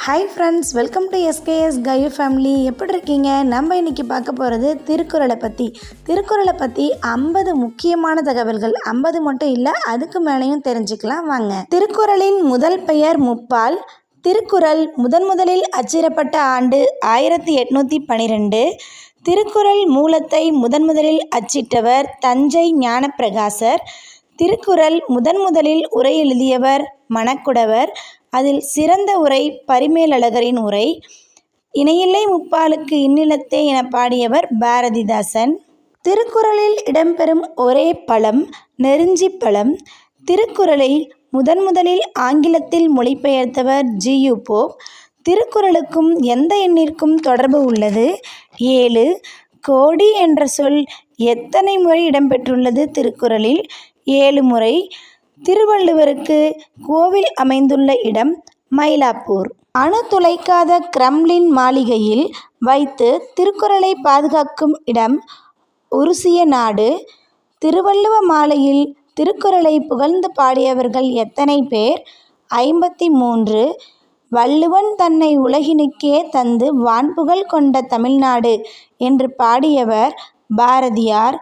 Hi friends, welcome to SKS கயு family. எப்படி இருக்கீங்க? நம்ம இன்றைக்கி பார்க்க போகிறது திருக்குறளை பற்றி. திருக்குறளை பற்றி 50 முக்கியமான தகவல்கள். 50 மட்டும் இல்லை, அதுக்கு மேலேயும் தெரிஞ்சுக்கலாம் வாங்க. திருக்குறளின் முதல் பெயர் முப்பால். திருக்குறள் முதலில் அச்சிடப்பட்ட ஆண்டு 1812. திருக்குறள் மூலத்தை முதலில் அச்சிட்டவர் தஞ்சை ஞானப்பிரகாசர். திருக்குறள் முதலில் உரை எழுதியவர் மணக்குடவர். அதில் சிறந்த உரை பரிமேலழகரின் உரை. இணையில்லை முப்பாலுக்கு இன்னிலத்தே என பாடியவர் பாரதிதாசன். திருக்குறளில் இடம்பெறும் ஒரே பழம் நெருஞ்சி பழம். திருக்குறளை முதலில் ஆங்கிலத்தில் மொழிபெயர்த்தவர் ஜியு போப். திருக்குறளுக்கும் எந்த எண்ணிற்கும் தொடர்பு உள்ளது? 7. கோடி என்ற சொல் எத்தனை முறை இடம்பெற்றுள்ளது திருக்குறளில்? 7 முறை. திருவள்ளுவருக்கு கோவில் அமைந்துள்ள இடம் மயிலாப்பூர். அணு துளைக்காத கிரெம்ளின் மாளிகையில் வைத்து திருக்குறளை பாதுகாக்கும் இடம் உருசிய நாடு. திருவள்ளுவ மாலையில் திருக்குறளை புகழ்ந்து பாடியவர்கள் எத்தனை பேர்? 53. வள்ளுவன் தன்னை உலகினுக்கே தந்து வான்புகழ் கொண்ட தமிழ்நாடு என்று பாடியவர் பாரதியார்.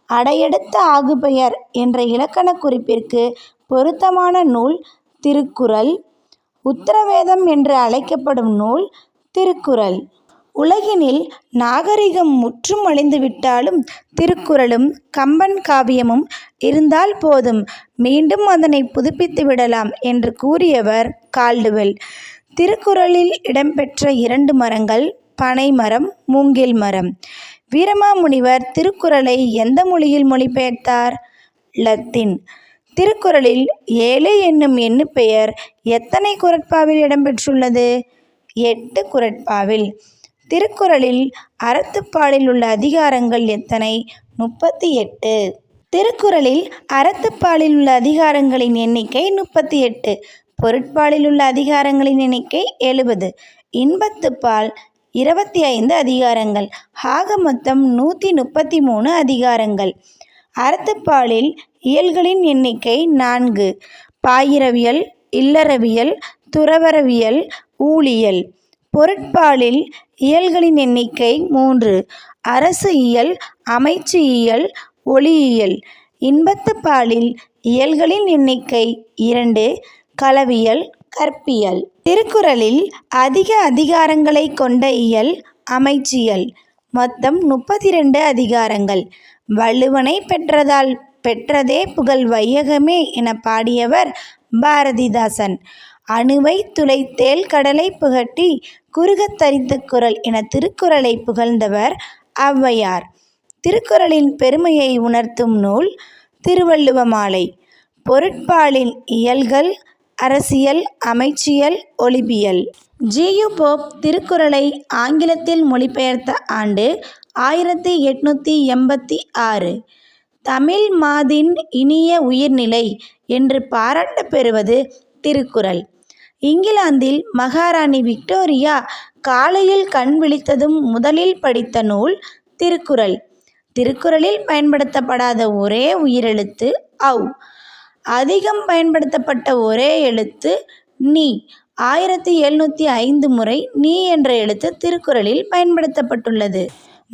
அடையெடுத்த ஆகுபெயர் என்ற இலக்கண குறிப்பிற்கு பொருத்தமான நூல் திருக்குறள். உத்தரவேதம் என்று அழைக்கப்படும் நூல் திருக்குறள். உலகினில் நாகரிகம் முற்றும் அழிந்துவிட்டாலும் திருக்குறளும் கம்பன் காவியமும் இருந்தால் போதும், மீண்டும் அதனை புதுப்பித்து விடலாம் என்று கூறியவர் கால்டுவெல். திருக்குறளில் இடம்பெற்ற 2 மரங்கள் பனை மரம், மூங்கில் மரம். வீரமாமுனிவர் திருக்குறளை எந்த மொழியில் மொழிபெயர்த்தார்? லத்தீன். திருக்குறளில் 7 என்னும் எண்ணுப்பெயர் எத்தனை குறட்பாவில் இடம்பெற்றுள்ளது? 8 குறட்பாவில். திருக்குறளில் அறத்துப்பாலில் உள்ள அதிகாரங்கள் எத்தனை? 38. திருக்குறளில் அறத்துப்பாலில் உள்ள அதிகாரங்களின் எண்ணிக்கை 38. பொருட்பாலில் உள்ள அதிகாரங்களின் எண்ணிக்கை 70. இன்பத்துப்பால் 25 அதிகாரங்கள். ஆக மொத்தம் 133 அதிகாரங்கள். அறத்துப்பாலில் இயல்களின் எண்ணிக்கை 4. பாயிரவியல், இல்லறவியல், துறவறவியல், ஊழியல். பொருட்பாலில் இயல்களின் எண்ணிக்கை 3. அரசு இயல், அமைச்சு இயல், ஒளியியல். இன்பத்துப்பாலில் இயல்களின் எண்ணிக்கை 2. களவியல், கற்பியல். திருக்குறளில் அதிக அதிகாரங்களை கொண்ட இயல் அமைச்சியல். மொத்தம் 32 அதிகாரங்கள். வள்ளுவனை பெற்றதால் பெற்றதே புகழ் வையகமே என பாடியவர் பாரதிதாசன். அணுவை துளைத்தேல் கடலை புகட்டி குறுகத் தரித்த குறள் என திருக்குறளை புகழ்ந்தவர் ஔவையார். திருக்குறளின் பெருமையை உணர்த்தும் நூல் திருவள்ளுவ மாலை. பொருட்பாலின் இயல்கள் அரசியல், அமைச்சியல், ஒளிபியல். ஜியு போப் திருக்குறளை ஆங்கிலத்தில் மொழிபெயர்த்த ஆண்டு 1886. தமிழ் மாதின் இனிய உயிர்நிலை என்று பாராட்டப் பெறுவது திருக்குறள். இங்கிலாந்தில் மகாராணி விக்டோரியா காலையில் கண் விழித்ததும் முதலில் படித்த நூல் திருக்குறள். திருக்குறளில் பயன்படுத்தப்படாத ஒரே உயிரெழுத்து ஔ. அதிகம் பயன்படுத்தப்பட்ட ஒரே எழுத்து நீ. 1705 முறை நீ என்ற எழுத்து திருக்குறளில் பயன்படுத்தப்பட்டுள்ளது.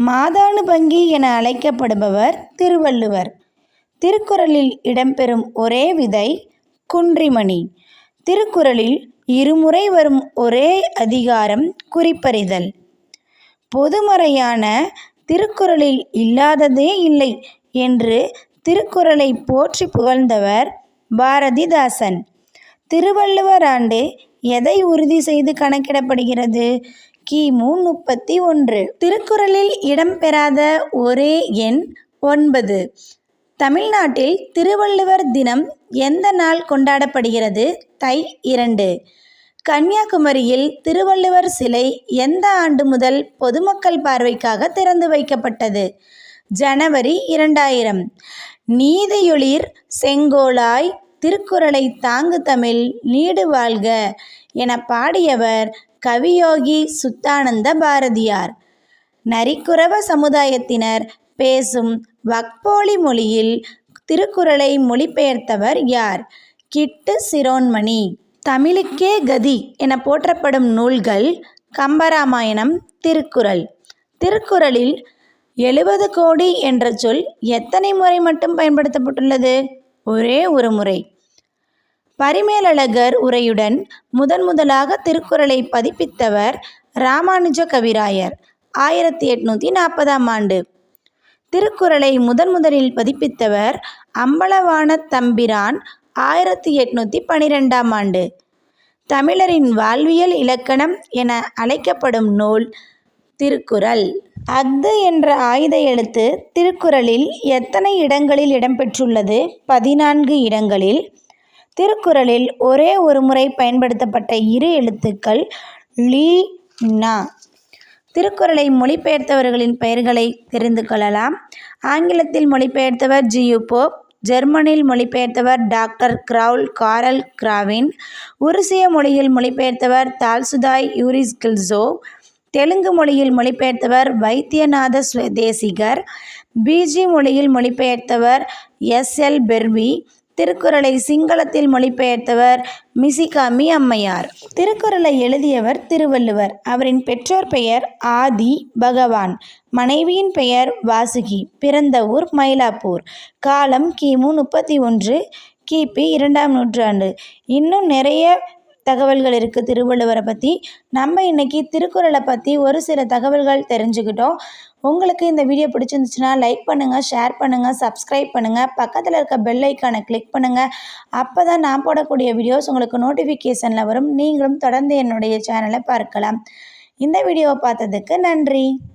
மாதானுபங்கி என அழைக்கப்படுபவர் திருவள்ளுவர். திருக்குறளில் இடம்பெறும் ஒரே விதை குன்றிமணி. திருக்குறளில் இருமுறை வரும் ஒரே அதிகாரம் குறிப்பறிதல். பொதுமறையான திருக்குறளில் இல்லாததே இல்லை என்று திருக்குறளை போற்றி புகழ்ந்தவர் பாரதிதாசன். திருவள்ளுவர் ஆண்டு எதை உறுதி செய்து கணக்கிடப்படுகிறது? கிமு 31. திருக்குறளில் இடம்பெறாத ஒரே எண் 9. தமிழ்நாட்டில் திருவள்ளுவர் தினம் எந்த நாள் கொண்டாடப்படுகிறது? தை 2. கன்னியாகுமரியில் திருவள்ளுவர் சிலை எந்த ஆண்டு முதல் பொதுமக்கள் பார்வைக்காக திறந்து வைக்கப்பட்டது? ஜனவரி 2000. நீதியொளிர் செங்கோலாய் திருக்குறளை தாங்கு தமிழ் நீடு வாழ்க என பாடியவர் கவியோகி சுத்தானந்த பாரதியார். நரிக்குறவ சமுதாயத்தினர் பேசும் வக்போலி மொழியில் திருக்குறளை மொழிபெயர்த்தவர் யார்? கிட்டு சிரோன்மணி. தமிழுக்கே கதி என போற்றப்படும் நூல்கள் கம்பராமாயணம், திருக்குறள். திருக்குறளில் 70 கோடி என்ற சொல் எத்தனை முறை மட்டும் பயன்படுத்தப்பட்டுள்ளது? ஒரே ஒரு முறை. பரிமேலழகர் உரையுடன் முதலாக திருக்குறளை பதிப்பித்தவர் ராமானுஜ கவிராயர் 1840ஆம் ஆண்டு. திருக்குறளை முதலில் பதிப்பித்தவர் அம்பலவாணத் தம்பிரான் 1812ஆம் ஆண்டு. தமிழரின் வாழ்வியல் இலக்கணம் என அழைக்கப்படும் நூல் திருக்குறள். அஃது என்ற ஆயுத எழுத்து திருக்குறளில் எத்தனை இடங்களில் இடம்பெற்றுள்ளது? 14 இடங்களில். திருக்குறளில் ஒரே ஒரு முறை பயன்படுத்தப்பட்ட 2 எழுத்துக்கள் லீ, நா. திருக்குறளை மொழிபெயர்த்தவர்களின் பெயர்களை தெரிந்து கொள்ளலாம். ஆங்கிலத்தில் மொழிபெயர்த்தவர் ஜியு போப், ஜெர்மனில் மொழிபெயர்த்தவர் டாக்டர் காரல் கிராவின், உருசிய மொழியில் மொழிபெயர்த்தவர் தால்சுதாய் யூரிஸ்கில்சோவ், தெலுங்கு மொழியில் மொழிபெயர்த்தவர் வைத்தியநாத தேசிகர், பிஜி மொழியில் மொழிபெயர்த்தவர் எஸ்.எல். பெர்வி, திருக்குறளை சிங்களத்தில் மொழிபெயர்த்தவர் மிசிகாமி அம்மையார். திருக்குறளை எழுதியவர் திருவள்ளுவர். அவரின் பெற்றோர் பெயர் ஆதி பகவான், மனைவியின் பெயர் வாசுகி, பிறந்த ஊர் மயிலாப்பூர், காலம் கிமு 31, கிபி 2ஆம் நூற்றாண்டு. இன்னும் நிறைய தகவல்கள் இருக்குது திருவள்ளுவரை பற்றி. நம்ம இன்றைக்கி திருக்குறளை பற்றி ஒரு சில தகவல்கள் தெரிஞ்சுக்கிட்டோம். உங்களுக்கு இந்த வீடியோ பிடிச்சிருந்துச்சுன்னா லைக் பண்ணுங்கள், ஷேர் பண்ணுங்கள், சப்ஸ்கிரைப் பண்ணுங்கள், பக்கத்தில் இருக்க பெல் ஐக்கானை கிளிக் பண்ணுங்கள். அப்போ தான் நான் போடக்கூடிய வீடியோஸ் உங்களுக்கு நோட்டிஃபிகேஷனில் வரும். நீங்களும் தொடர்ந்து என்னுடைய சேனலை பார்க்கலாம். இந்த வீடியோவை பார்த்ததுக்கு நன்றி.